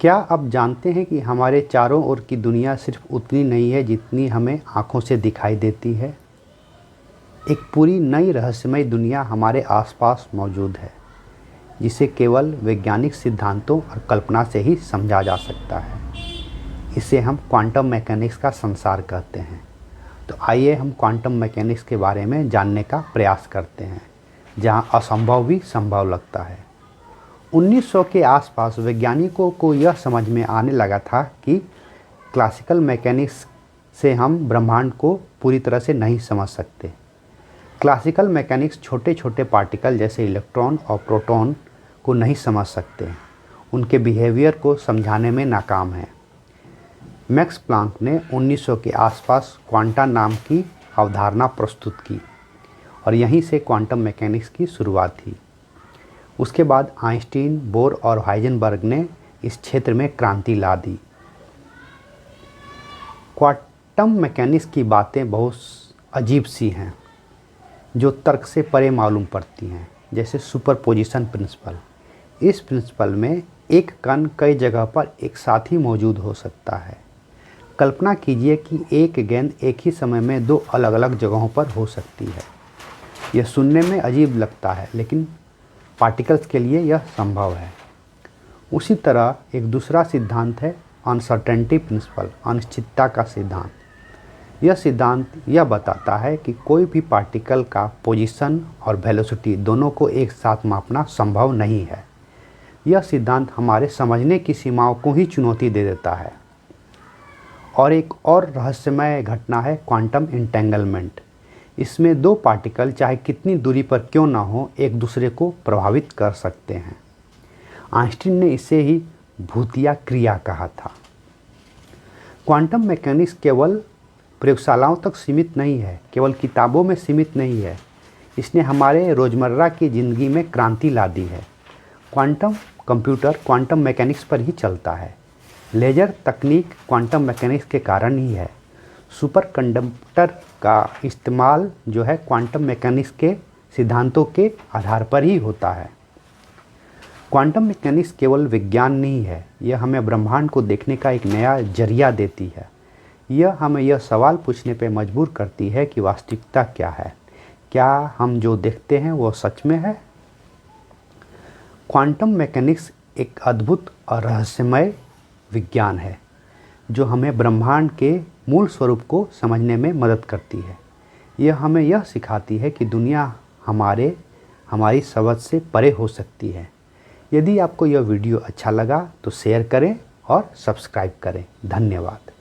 क्या आप जानते हैं कि हमारे चारों ओर की दुनिया सिर्फ उतनी नहीं है जितनी हमें आँखों से दिखाई देती है। एक पूरी नई रहस्यमय दुनिया हमारे आसपास मौजूद है, जिसे केवल वैज्ञानिक सिद्धांतों और कल्पना से ही समझा जा सकता है। इसे हम क्वांटम मैकेनिक्स का संसार कहते हैं। तो आइए हम क्वांटम मैकेनिक्स के बारे में जानने का प्रयास करते हैं, जहां असंभव भी संभव लगता है। 1900 के आसपास वैज्ञानिकों को यह समझ में आने लगा था कि क्लासिकल मैकेनिक्स से हम ब्रह्मांड को पूरी तरह से नहीं समझ सकते। क्लासिकल मैकेनिक्स छोटे छोटे पार्टिकल जैसे इलेक्ट्रॉन और प्रोटॉन को नहीं समझ सकते, उनके बिहेवियर को समझाने में नाकाम है। मैक्स प्लांक ने 1900 के आसपास क्वांटा नाम की अवधारणा प्रस्तुत की और यहीं से क्वांटम मैकेनिक्स की शुरुआत थी। उसके बाद आइंस्टीन, बोर और हाइजेनबर्ग ने इस क्षेत्र में क्रांति ला दी। क्वांटम मैकेनिक्स की बातें बहुत अजीब सी हैं जो तर्क से परे मालूम पड़ती हैं, जैसे सुपरपोजिशन प्रिंसिपल। इस प्रिंसिपल में एक कण कई जगह पर एक साथ ही मौजूद हो सकता है। कल्पना कीजिए कि एक गेंद एक ही समय में दो अलग अलग जगहों पर हो सकती है। यह सुनने में अजीब लगता है, लेकिन पार्टिकल्स के लिए यह संभव है। उसी तरह एक दूसरा सिद्धांत है अनसर्टेनिटी प्रिंसिपल, अनिश्चितता का सिद्धांत। यह सिद्धांत यह बताता है कि कोई भी पार्टिकल का पोजीशन और वेलोसिटी दोनों को एक साथ मापना संभव नहीं है। यह सिद्धांत हमारे समझने की सीमाओं को ही चुनौती दे देता है। और एक और रहस्यमय घटना है क्वांटम इंटेंगलमेंट। इसमें दो पार्टिकल चाहे कितनी दूरी पर क्यों ना हो, एक दूसरे को प्रभावित कर सकते हैं। आइंस्टीन ने इसे ही भूतिया क्रिया कहा था। क्वांटम मैकेनिक्स केवल प्रयोगशालाओं तक सीमित नहीं है, केवल किताबों में सीमित नहीं है। इसने हमारे रोज़मर्रा की ज़िंदगी में क्रांति ला दी है। क्वांटम कंप्यूटर क्वांटम मैकेनिक्स पर ही चलता है। लेज़र तकनीक क्वांटम मैकेनिक्स के कारण ही है। सुपर कंडक्टर का इस्तेमाल जो है क्वांटम मैकेनिक्स के सिद्धांतों के आधार पर ही होता है। क्वांटम मैकेनिक्स केवल विज्ञान नहीं है, यह हमें ब्रह्मांड को देखने का एक नया जरिया देती है। यह हमें यह सवाल पूछने पर मजबूर करती है कि वास्तविकता क्या है। क्या हम जो देखते हैं वो सच में है? क्वांटम मैकेनिक्स एक अद्भुत और रहस्यमय विज्ञान है जो हमें ब्रह्मांड के मूल स्वरूप को समझने में मदद करती है। यह हमें यह सिखाती है कि दुनिया हमारी समझ से परे हो सकती है। यदि आपको यह वीडियो अच्छा लगा तो शेयर करें और सब्सक्राइब करें। धन्यवाद।